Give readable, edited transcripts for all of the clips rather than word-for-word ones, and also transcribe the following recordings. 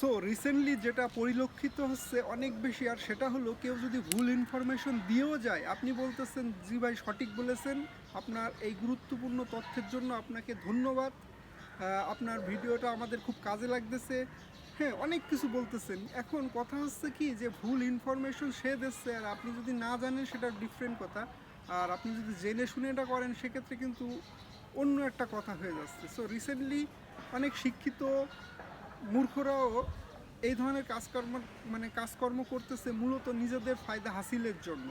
So recently যেটা পরিলক্ষিত হচ্ছে অনেক বেশি, আর সেটা হলো কেউ যদি ভুল ইনফরমেশন দিয়েও যায়, আপনি বলতেছেন জি ভাই সঠিক বলেছেন, আপনার এই গুরুত্বপূর্ণ তথ্যের জন্য আপনাকে ধন্যবাদ, আপনার ভিডিওটা আমাদের খুব কাজে লাগতেছে। হ্যাঁ, অনেক কিছু বলতেছেন। এখন কথা হচ্ছে কি যে ভুল ইনফরমেশন সে দিচ্ছে, আর আপনি যদি না জানেন সেটা ডিফারেন্ট কথা, আর আপনি যদি জেনে শুনে এটা করেন সেক্ষেত্রে কিন্তু অন্য একটা কথা হয়ে যাচ্ছে। সো রিসেন্টলি অনেক শিক্ষিত মূর্খরাও এই ধরনের কাজকর্ম করতেছে মূলত নিজেদের ফায়দা হাসিলের জন্য।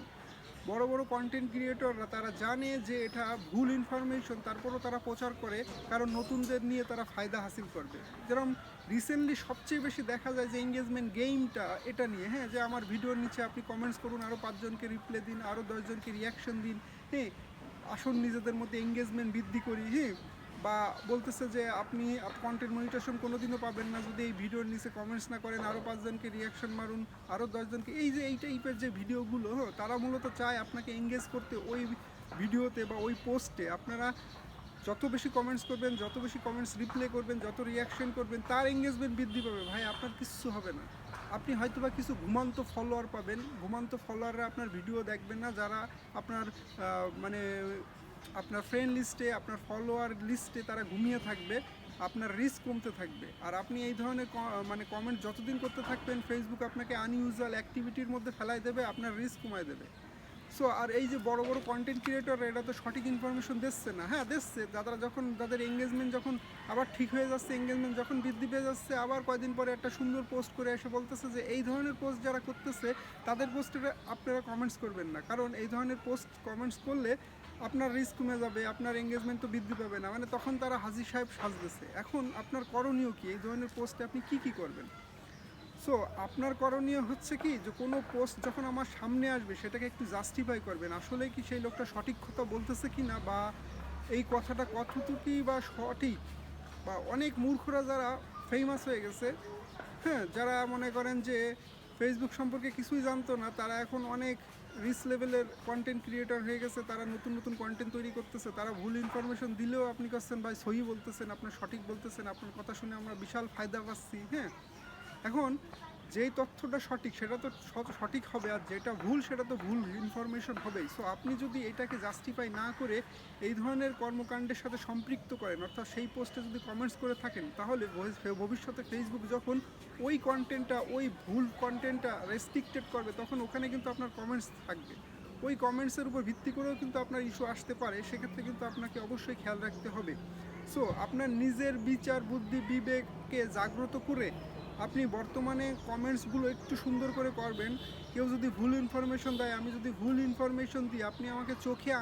বড় বড় কন্টেন্ট ক্রিয়েটররা তারা জানে যে এটা ভুল ইনফরমেশন, তারপরও তারা প্রচার করে, কারণ নতুনদের নিয়ে তারা ফায়দা হাসিল করবে। যেরকম রিসেন্টলি সবচেয়ে বেশি দেখা যায় যে এঙ্গেজমেন্ট গেমটা এটা নিয়ে, হ্যাঁ, যে আমার ভিডিওর নিচে আপনি কমেন্টস করুন, আরও 5 জনকে রিপ্লাই দিন, আরও 10 জনকে রিয়াকশন দিন, হ্যাঁ, আসুন নিজেদের মধ্যে এঙ্গেজমেন্ট বৃদ্ধি করি, হ্যাঁ, বা বলতেছে যে আপনি কন্টেন্ট মনিটেশন কোনোদিনও পাবেন না যদি এই ভিডিওর নিচে কমেন্টস না করেন, আরও 5 জনকে রিয়াকশন মারুন, আরও 10 জনকে, এই যে এই টাইপের যে ভিডিওগুলো, তারা মূলত চায় আপনাকে এঙ্গেজ করতে ওই ভিডিওতে বা ওই পোস্টে। আপনারা যত বেশি কমেন্টস করবেন, যত বেশি কমেন্টস রিপ্লাই করবেন, যত রিয়াকশন করবেন, তার এঙ্গেজমেন্ট বৃদ্ধি পাবে। ভাই আপনার কিচ্ছু হবে না, আপনি হয়তো বা কিছু ঘুমান্ত ফলোয়ার পাবেন, ঘুমান্ত ফলোয়াররা আপনার ভিডিও দেখবেন না, যারা আপনার মানে আপনার ফ্রেন্ড লিস্টে, আপনার ফলোয়ার লিস্টে তারা ঘুমিয়ে থাকবে, আপনার রিস্ক কমতে থাকবে। আর আপনি এই ধরনের কমেন্ট যতদিন করতে থাকবেন, ফেসবুক আপনাকে আনইউজুয়াল অ্যাক্টিভিটির মধ্যে ফেলাই দেবে, আপনার রিস্ক কমায় দেবে। সো আর এই যে বড় বড় কন্টেন্ট ক্রিয়েটররা এটা তো সঠিক ইনফরমেশন দিচ্ছে না, হ্যাঁ দিচ্ছে, যাদের এঙ্গেজমেন্ট যখন আবার ঠিক হয়ে যাচ্ছে, এঙ্গেজমেন্ট যখন বৃদ্ধি পেয়ে যাচ্ছে, আবার কয়দিন পরে একটা সুন্দর পোস্ট করে এসে বলতেছে যে এই ধরনের পোস্ট যারা করতেছে তাদের পোস্টে আপনারা কমেন্টস করবেন না, কারণ এই ধরনের পোস্ট কমেন্টস করলে আপনার রিস্ক কমে যাবে, আপনার এঙ্গেজমেন্ট তো বৃদ্ধি পাবে না। মানে তখন তারা হাজির সাহেব সাজতেছে। এখন আপনার করণীয় কি? এই ধরনের পোস্টে আপনি কি করবেন? সো আপনার করণীয় হচ্ছে কি, যে কোনো পোস্ট যখন আমার সামনে আসবে সেটাকে একটু জাস্টিফাই করবেন, আসলে কি সেই লোকটা সঠিক কথা বলতেছে কি না, বা এই কথাটা কতটুকুই বা সঠিক। বা অনেক মূর্খরা যারা ফেমাস হয়ে গেছে, হ্যাঁ, যারা মনে করেন যে ফেসবুক সম্পর্কে কিছুই জানতো না, তারা এখন অনেক রিচ লেভেলের কন্টেন্ট ক্রিয়েটর হয়ে গেছে, তারা নতুন নতুন কন্টেন্ট তৈরি করতেছে। তারা ভুল ইনফরমেশন দিলেও আপনি করছেন ভাই সহি বলতেছেন, আপনার সঠিক বলতেছেন, আপনার কথা শুনে আমরা বিশাল ফায়দা পাচ্ছি, হ্যাঁ। এখন যেই তথ্যটা সঠিক সেটা তো সঠিক হবে, আর যেটা ভুল সেটা তো ভুল ইনফরমেশন হবেই। সো আপনি যদি এটাকে জাস্টিফাই না করে এই ধরনের কর্মকাণ্ডের সাথে সম্পৃক্ত করেন, অর্থাৎ সেই পোস্টে যদি কমেন্টস করে থাকেন, তাহলে ভবিষ্যতে ফেসবুক যখন ওই কন্টেন্টটা, ওই ভুল কন্টেন্টটা রেস্ট্রিক্টেড করবে, তখন ওখানে কিন্তু আপনার কমেন্টস থাকবে। ওই কমেন্টসের উপর ভিত্তি করেও কিন্তু আপনার ইস্যু আসতে পারে, সেক্ষেত্রে কিন্তু আপনাকে অবশ্যই খেয়াল রাখতে হবে। সো আপনার নিজের বিচার বুদ্ধি বিবেককে জাগ্রত করে আপনি বর্তমানে কমেন্টসগুলো একটু সুন্দর করে করবেন। কেউ যদি ভুল ইনফরমেশন দেয়, আমি যদি ভুল ইনফরমেশন দিই, আপনি আমাকে চোখে